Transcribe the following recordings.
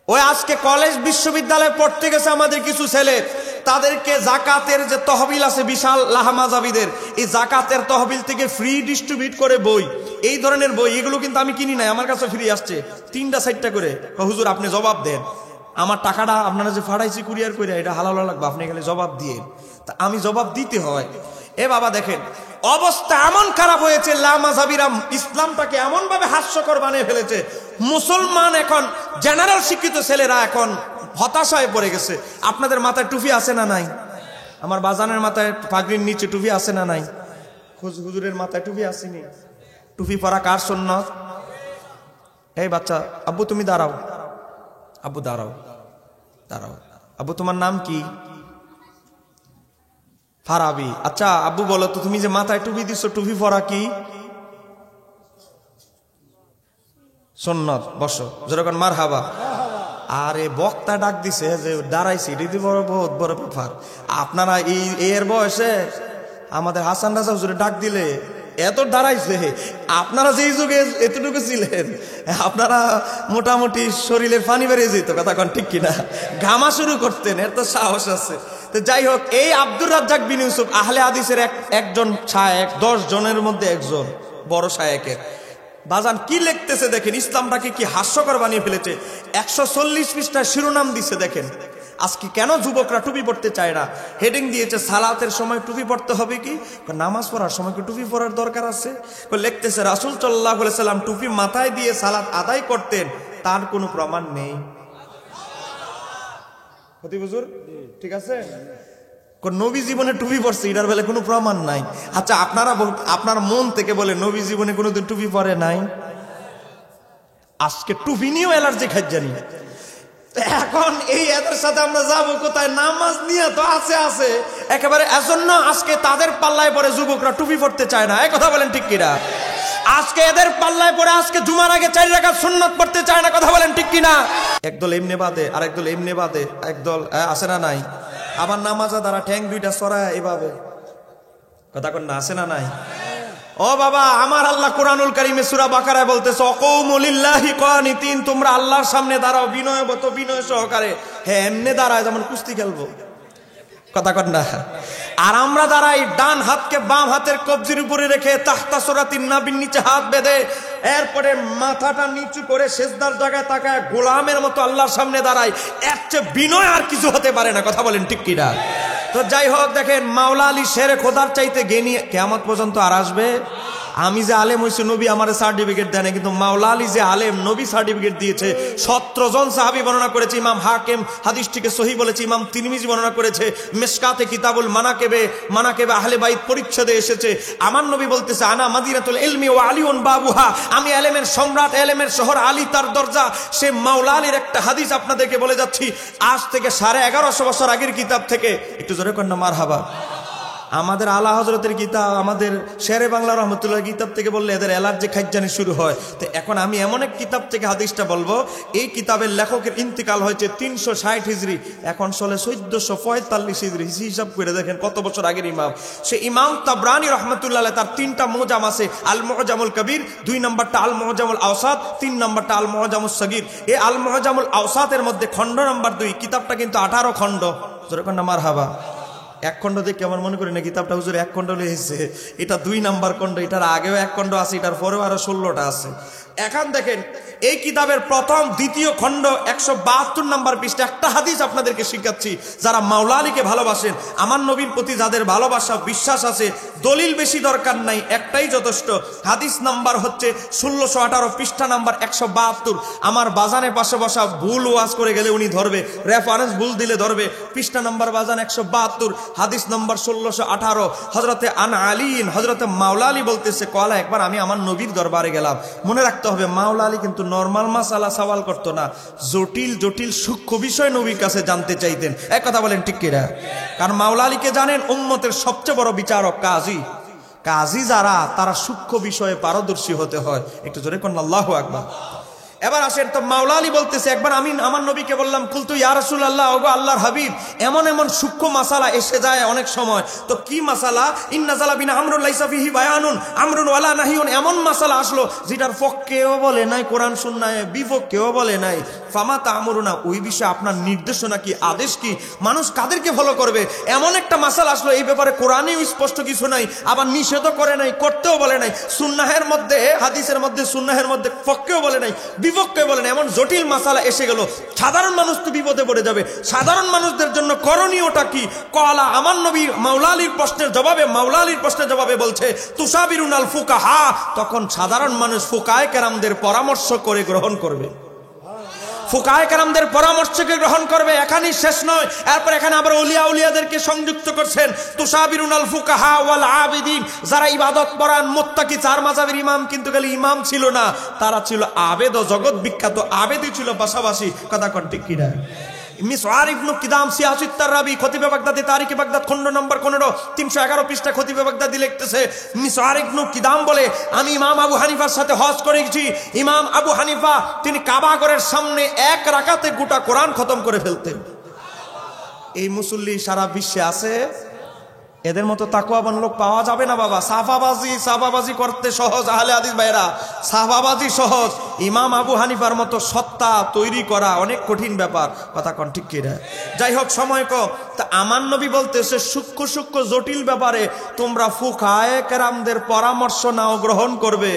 ওই আজকে কলেজ বিশ্ববিদ্যালয়ে পড়তে গেছে আমাদের কিছু ছেলে, তাদেরকে জাকাতের যে তহবিল আছে বিশাল লাহামাজাবিদের, এই জাকাতের তহবিল থেকে ফ্রি ডিস্ট্রিবিউট করে বই, এই ধরনের বই, এগুলো কিন্তু আমি কিনি নাই, আমার কাছে ফ্রি আসছে 3টা 4টা করে। হুজুর আপনি জবাব দেন, আমার টাকাটা আপনারা যে ফাড়াইছি কুরিয়ার করে, এটা হালাল লাগবে, আপনি খালি জবাব দিয়ে। তা আমি জবাব দিতে হয়। এ বাবা দেখেন অবস্থা এমন খারাপ হয়েছে, লামাজাবিরা ইসলামটাকে এমন ভাবে হাস্যকর বানিয়ে ফেলেছে, মুসলমান এখন জেনারেল শিক্ষিত ছেলেরা এখন হতাশায় পড়ে গেছে। আপনাদের মাথায় টুপি আছে না নাই? আমার বাজানের মাথায় পাগড়ির নিচে টুপি আছে না নাই? হুজুরের মাথায় টুপি আসেনি? টুপি পরা কার সুন্নাত? এই বাচ্চা, আব্বু তুমি দাঁড়াও, আব্বু দাঁড়াও, দাঁড়াও। আব্বু তোমার নাম কি? ফারাবি। আচ্ছা আব্বু বলো তো, তুমি যে মাথায় টুপি দিছো, টুপি পরা কি সুন্নাত? বসো, যেরকম মারহাবা। আরে বক্তা ডাক দিছে যে দাঁড়াইছি, দিদি বড় বহুত বড় ব্যাপার। আপনারা এই এর বয়সে আমাদের হাসান রাজা হুজুরে ডাক দিলে এত দাঁড়াইছে, আপনারা যেই যুগে এতটুকু ছিলেন, আপনারা মোটামুটি শরীরের পানি বেরিয়ে যেত, কথা কন ঠিক কিনা, ঘামা শুরু করতেন, এর তো সাহস আছে। তো যাই হোক, এই আব্দুর রাজ্জাক বিন ইউসুফ আহলে হাদিসের একজন শায়েখ, 10 জনের মধ্যে একজন বড় শায়েখের বাজান কি লিখতেছে দেখেন, ইসলামটাকে কি হাস্যকর বানিয়ে ফেলেছে। 140 পৃষ্ঠার শিরোনাম দিছে দেখেন, আজকে কেন যুবকরা টুপি পড়তে চায় না। হেডিং দিয়েছে সালাতের সময় টুপি পড়তে হবে কি, নামাজ পড়ার সময় কি টুপি পড়ার দরকার আছে? লিখতেছে রাসূল সাল্লাল্লাহু আলাইহি সাল্লাম টুপি মাথায় দিয়ে সালাত আদায় করতেন, তার কোনো প্রমাণ নেই। খতিব হুজুর ঠিক আছে, নবী জীবনে টুপি পরছে, এটার বেলা কোনো প্রমাণ নাই। আচ্ছা আপনারা আপনার মন থেকে বলে নবী জীবনে কোনোদিন টুপি পরে নাই? আজকে টুপি নিয়েও অ্যালার্জি খাইজানি। এখন এই এদের সাথে আমরা যাবো কোথায়? নামাজ নিয়ে তো আছে একেবারে, এজন্য আজকে তাদের পাল্লায় পরে যুবকরা টুপি পড়তে চায় না। এই কথা বলেন ঠিক কিনা? আজকে এদের পাল্লায় পরে আজকে জুমার আগে 4 রাকাত সুন্নাত পড়তে চায় না, কথা বলেন ঠিক কিনা? একদল এমনি বাদে, আরেকদল এমনি বাদে, একদল আছে না নাই? আবার নামাজা দ্বারা ঠ্যাং 2টা সরায় এভাবে, কথা কন না, আছে না নাই? ও বাবা, আমার আল্লাহ কোরআনুল কারীমে সূরা বাকারায় বলতেছে ওয়াকুমু লিল্লাহি কানিতিন, তোমরা আল্লাহর সামনে দাঁড়াও বিনয়বত, বিনয় সহকারে। হ্যাঁ এমনি দাঁড়ায় যেমন কুস্তি খেলবো, কথা কন না। আর আমরা দাঁড়াই ডান হাতকে বাম হাতের কবজির উপরে রেখে, তাহতা সূরাতিন নাবির নিচে হাত বেঁধে, এরপরে মাথাটা নিচু করে সেজদার জায়গায় তাকায় গোলামের মতো আল্লাহর সামনে দাঁড়াই। এর চেয়ে বিনয় আর কিছু হতে পারে না, কথা বলেন ঠিক কিনা? তো যাই হোক দেখেন, মাওলা আলী শেরে খোদার চাইতে জ্ঞানী কিয়ামত পর্যন্ত আর আসবে। আমি যে আলেম হইছি, নবী আমার সার্টিফিকেট দেয় না, কিন্তু মাওলা আলী যে আলেম, নবী সার্টিফিকেট দিয়েছে। 17 জন সাহাবী বর্ণনা করেছে, ইমাম হাকিম হাদিসটিকে সহিহ বলেছে, ইমাম তিরমিজি বর্ণনা করেছে, মিশকাতে কিতাবুল মানাকেবে আহলে বাইত পরিচ্ছেদে এসেছে। আমার নবী বলতেছে আনা মাদিনাতুল ইলমি ওয়া আলিউন বাবুহা, আমি এলেমের সম্রাট, এলেমের শহর, আলী তার দরজা। সে মাওলা আলীর একটা হাদিস আপনাদেরকে বলে যাচ্ছি, আজ থেকে 1150 বছর আগের কিতাব থেকে। একটু জোরে কর না মারহাবা। আমাদের আলা হজরতের কিতাব, আমাদের শেরে বাংলা রহমতুল্লাহ কিতাব থেকে বললে এদের অ্যালার্জি খাইজানি শুরু হয়। তো এখন আমি এমন এক কিতাব থেকে হাদিসটা বলবো, এই কিতাবের লেখকের ইন্তিকাল হয়েছে 360 হিজরি, এখন চলে 1445 হিজরি। হিসাব করে দেখেন কত বছর আগের ইমাম। সে ইমাম তাবরানী রহমতুল্লাহ, তার 3টা মুজাম আছে, আল মুজামুল কবির, 2 নম্বরটা আল মুজামুল আওসাত, 3 নম্বরটা আল মুজামুস সগীর। এই আল মুজামুল আওসাতের মধ্যে খণ্ড নম্বর 2, কিতাবটা কিন্তু 18 খণ্ড। যেরকম না মারহাবা। 1 খণ্ড দেখে আমার মনে করি না কিতাবটা হুজুর 1 খণ্ড লিখেছে, এটা 2 নাম্বার খণ্ড, এটার আগেও 1 খণ্ড আছে, এটার পরেও আরো 16টা আছে। এখন দেখেন এই কিতাবের প্রথম দ্বিতীয় খণ্ড 172 নম্বর পৃষ্ঠা, একটা হাদিস আপনাদেরকে শিখাচ্ছি। যারা মাওলা আলীকে ভালোবাসেন, আমার নবীর প্রতি যাদের ভালোবাসা বিশ্বাস আছে, দলিল বেশি দরকার নাই, একটাই যথেষ্ট। হাদিস নাম্বার হচ্ছে 1618, পৃষ্ঠা নাম্বার 172। আমার বাজানের পাশে বসা ভুল ওয়াজ করে গেলে উনি ধরবে, রেফারেন্স ভুল দিলে ধরবে। পৃষ্ঠা নাম্বার বাজান 172, হাদিস নাম্বার 1618। হযরতে আনা আলীন, হযরতে মাওলা আলী বলতেছে, কলা একবার আমি আমার নবীর দরবারে গেলাম। মনে রাখতে হবে, মাওলা আলী কিন্তু নরমাল মাসালা সওয়াল করতো না, জটিল জটিল সূক্ষ্ম বিষয় নবীর কাছে জানতে চাইতেন। এক কথা বলেন ঠিক কিনা? কারণ মাওলা আলীকে জানেন উম্মতের সবচেয়ে বড় বিচারক, কাজী। কাজী যারা, তারা সূক্ষ্ম বিষয়ে পারদর্শী হতে হয়। একটু জোরে কোন আল্লাহু আকবার। এবার আসেন তো, মাওলা আলী বলতেছে, একবার আমি আমার নবীকে বললাম, কুলতু ইয়া রাসূলুল্লাহ, ওগো আল্লাহর হাবিব, এমন এমন সূক্ষ্ম মাসালা এসে যায় অনেক সময়, তো কি মাসালা? ইন্না জালাবিনা আমরুন লাইসা ফিহি বায়ানুন আমরুন ওয়ালা নাহিয়ুন, এমন মাসালা আসলো যেটার পক্ষেও বলে নাই কোরআন সুন্নাহে, বিপক্ষেও বলে নাই। ফামা তা'মুরুনা, ওই বিষয়ে আপনার নির্দেশনা কি, আদেশ কি, মানুষ কাদেরকে ফলো করবে? এমন একটা মাসালা আসলো, এই ব্যাপারে কোরআনেও স্পষ্ট কিছু নাই, আবার নিষেধও করে নাই, করতেও বলে নাই, সুন্নাহের মধ্যে, হাদিসের মধ্যে, সুন্নাহের মধ্যে পক্ষেও বলে নাই, বিপক্ষে বলেন, এমন জটিল মাসালা এসে গেল, সাধারণ মানুষ তো বিপদে পড়ে যাবে। সাধারণ মানুষদের জন্য করণীয়টা কি? কলা, আমার নবী মাওলা আলীর প্রশ্নের জবাবে বলছে, তুসাবিরুনাল ফুকাহা, তখন সাধারণ মানুষ ফুকায়ে কেরামদের পরামর্শ করে গ্রহণ করবে, ফুকায়ে কেরামদের পরামর্শকে গ্রহণ করবে। এখানেই শেষ নয়, এরপর এখানে আবার উলিয়াদেরকে সংযুক্ত করছেন। তুসাবিরুনাল ফুকাহা ওয়াল আবিদিন, যারা ইবাদত পরায়ণ মুত্তাকি, চার মাযহাবের ইমাম কিন্তু খালি ইমাম ছিল না, তারা ছিল আবেদ, ও জগৎ বিখ্যাত আবেদই ছিল পাশাপাশি। কথা কোন ঠিক কিনা? মিসওয়ার ইবনে কিদাম সিয়াসুত তারাবি, খতিবে বাগদাদি, তারিখে বাগদাদ, খণ্ড নম্বর 15, 311 পৃষ্ঠা, খতিবে বাগদাদি লিখতেছে, মিসওয়ার ইবনে কিদাম বলে, আমি ইমাম আবু হানিফার সাথে হজ করেছি। ইমাম আবু হানিফা তিনি কাবা ঘরের সামনে এক রাকাতে গোটা কোরআন খতম করে ফেলতেন। এই মুসল্লি সারা বিশ্বে আছে, এদের মতো তাকওয়াবান লোক পাওয়া যাবে না বাবা। সাহাবাবাজি করতে সহজ, আহলে হাদিস ভাইরা, সাহাবাবাজি সহজ, ইমাম আবু হানিফার মতো সত্তা তৈরি করা অনেক কঠিন ব্যাপার। কথা কোন ঠিক কি? যাই হোক, সময় কম, তা আমার নবী বলতেছে, সূক্ষ্ম জটিল ব্যাপারে তোমরা ফুকায়ে কেরামদের পরামর্শ নাও, গ্রহণ করবে।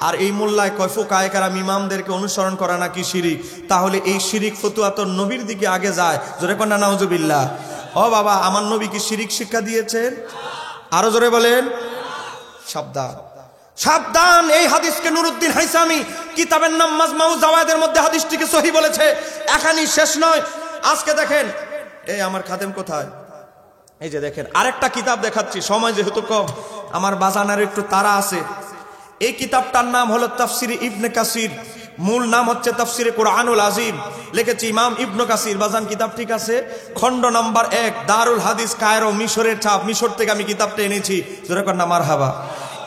আর এই মোল্লায় কয় ফুকায়ে কেরাম ইমামদেরকে অনুসরণ করা নাকি শিরিক। তাহলে এই শিরিক ফতুয়া তো নবীর দিকে আগে যায়। জোরে কন্যা নাউজুবিল্লাহ। ও বাবা, আমার নবী কি শিরিক শিক্ষা দিয়েছেন? আরো জোরে বলেন, সাবধান সাবধান। এই হাদিসকে নুরুদ্দিন হাইসামি কিতাবের নাম মাজমাউ জাওয়ায়েদের মধ্যে হাদিসটিকে সহিহ বলেছে। এখানেই শেষ নয়, আজকে দেখেন, এই আমার খাদেম কোথায়, এই যে দেখেন, আরেকটা কিতাব দেখাচ্ছি, সময় যেহেতু কম, আমার বাজানের একটু তাড়া আছে। এই কিতাবটার নাম হলো তাফসিরে ইবনে কাসির, মূল নাম হচ্ছে তাফসিরে কুরআনুল আযীম, লিখেছে ইমাম ইবনে কাসির। বাজান কিতাব ঠিক আছে? খণ্ড নাম্বার 1, দারুল হাদিস, কায়রো, মিশরের ছাপ, মিশর থেকে আমি কিতাবটা এনেছি। জোরে কন্যা মারহাবা।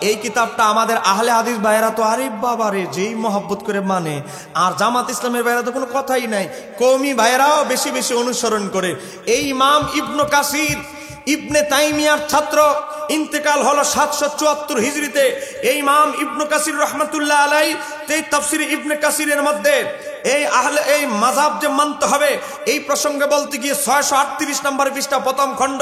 এই কিতাবটা আমাদের আহলে হাদিস ভাইয়েরা তো আরে বাবারে যেই মহব্বত করে মানে, আর জামাত ইসলামের ভাইয়েরা তো কোনো কথাই নাই, কওমি ভাইয়েরাও বেশি বেশি অনুসরণ করে। এই ইমাম ইবনে কাসির ইবনে তাইমিয়ার ছাত্র, ইন্তেকাল হলো 774 হিজরিতে। এই ইমাম ইবনে কাসির রহমাতুল্লাহ আলাইহি এই তাফসিরে ইবনে কাসিরের মধ্যে এই মাযহাব যে মানতে হবে, এই প্রসঙ্গে বলতে গিয়ে 638 নম্বর পৃষ্ঠা, প্রথম খণ্ড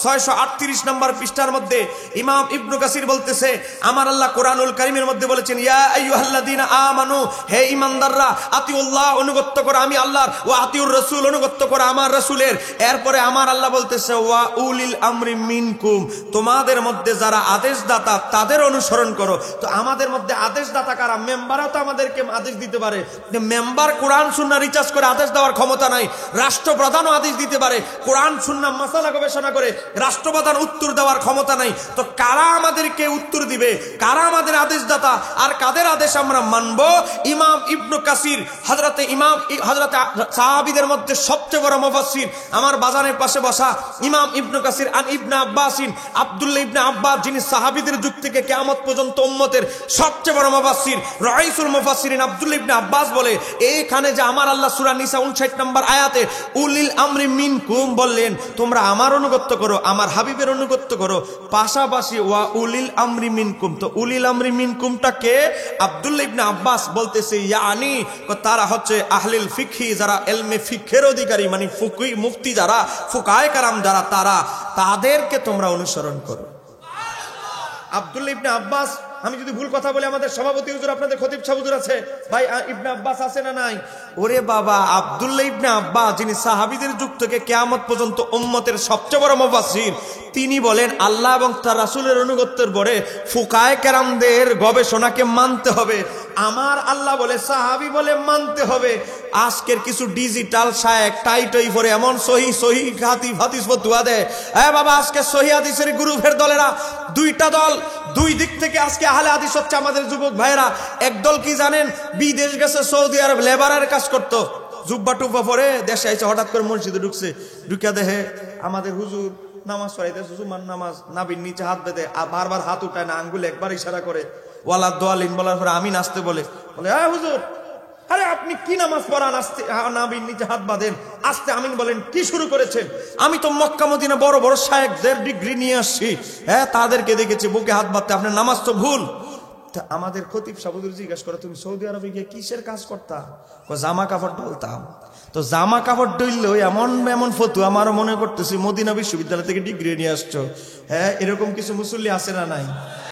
638 নম্বর পৃষ্ঠার মধ্যে ইমাম ইবনে কাসির বলতেছে, আমার আল্লাহ কোরআনুল কারীমের মধ্যে বলেছেন, ইয়া আইয়ুহাল্লাযীনা আমানু, হে ঈমানদাররা, আতিউল্লাহ, অনুগত্য করো আমি আল্লাহর, ওয়া আতিউর রাসূল, অনুগত্য করো আমার রাসূলের। এরপরে আমার আল্লাহ বলতেছে, ওয়া উলিল আমরি মিনকুম, তোমাদের মধ্যে যারা আদেশদাতা তাদের অনুসরণ করো। তো আমাদের মধ্যে আদেশদাতা কারা? মেম্বারও তো আমাদেরকে আদেশ দিতে পারে, মেম্বার কোরআন সুন্নাহ রিসার্চ করে আদেশ দেওয়ার ক্ষমতা নাই। রাষ্ট্রপ্রধানও আদেশ দিতে পারে, কোরআন সুন্নাহ মাসালা গবেষণা করে রাষ্ট্রপ্রধান উত্তর দেওয়ার ক্ষমতা নাই। তো কারা আমাদেরকে উত্তর দিবে? কারা আমাদের আদেশদাতা? আর কাদের আদেশ আমরা মানব? ইমাম ইবনে কাসির, হযরতে সাহাবীদের মধ্যে সবচেয়ে বড় মুফাসসির, আমার বাজানের পাশে বসা ইমাম ইবনে কাসির, আন ইবনে আব্বাসিন, আব্দুল্লাহ ইবনে আব্বাস, যিনি সাহাবীদের যুগ থেকে কিয়ামত পর্যন্ত উম্মতের সবচেয়ে বড় মুফাসসির, রাইসুল মুফাসসিরিন আব্দুল্লাহ ইবনে আব্বাস বলে, এখানে যে আমার আল্লাহ সূরা নিসা 59 নম্বর আয়াতে উলিল আমরি মিনকুম বললেন, তোমরা আমার অনুগত্য করো, আমার হাবিবের অনুগত্য করো, পাশাপাশি ওয়া উলিল আমরি মিনকুম। তো উলিল আমরি মিনকুমটা কে? আব্দুল্লাহ ইবনে আব্বাস বলতেছে, ইয়ানি তারা হচ্ছে আহলিল ফিকহি, যারা ইলমে ফিকহের অধিকারী, মানে ফিকহি মুফতি যারা, ফুকায়ে কেরাম যারা, তাদেরকে তোমরা অনুসরণ করো। আব্দুল্লাহ ইবনে আব্বাস, আমি যদি ভুল কথা বলি, আমাদের সভাপতি হুজুর, আপনাদের খতিব সাহেব হুজুর আছে ভাই, ইবনে আব্বাস আছে না নাই? ওরে বাবা, আব্দুল্লাহ ইবনে আব্বাস, যিনি সাহাবীদের যুগ থেকে কিয়ামত পর্যন্ত উম্মতের সবচেয়ে বড় মুফাসসির, তিনি বলেন আল্লাহ এবং তার রাসূলের অনুগত্যের পরে ফুকায়ে কেরামদের গবেষণাকে মানতে হবে। আমার আল্লাহ বলে, সাহাবী বলে মানতে হবে। আজকের কিছু ডিজিটাল শায়েখ টাইটই পরে এমন সহি হাদিস ফতোয়া দেয়, বাবা আজকে সহি হাদিসের গ্রুপের দলেরা দুইটা দল, দুই দিক থেকে আজকে আহলে হাদিস হচ্ছে আমাদের যুবক ভাইয়েরা। একদল কি জানেন, বিদেশ গেছে, সৌদি আরব লেবারের কাজ করতো, জুব্বা টুব্বা পরে দেশে আইসে, হঠাৎ করে মসজিদে ঢুকছে, ঢুকে দেখে আমাদের হুজুর নামাজ পড়াইতেছে, জুমার নামাজ, নাবির নিচে হাত বেঁধে বারবার হাত উঠায় না, আঙ্গুলে একবার ইশারা করে, ওয়ালা দোয়ালিন বলার পরে আমিন আসতে বলে, হুজুর আরে আপনি কি নামাজ পড়ান? আস্তে নাবির নিচে হাত বাঁধেন, আস্তে আমিন বলেন, কি শুরু করেছেন? আমি তো মক্কা মদিনা বড় বড় শায়েখদের ডিগ্রি নিয়ে আসছি, হ্যাঁ তাদেরকে দেখেছি বুকে হাত বাঁধতে, আপনার নামাজ তো ভুল। তা আমাদের খতিব সাহুদুর জিজ্ঞাসা করে, তুমি সৌদি আরবে গিয়ে কিসের কাজ করতা? জামা কাপড় ডলতাম। তো জামা কাপড় ডইল এমন এমন ফতু, আমারও মনে করতেছি মদিনা বিশ্ববিদ্যালয় থেকে ডিগ্রি নিয়ে আসছো। হ্যাঁ, এরকম কিছু মুসল্লি আছে না নাই?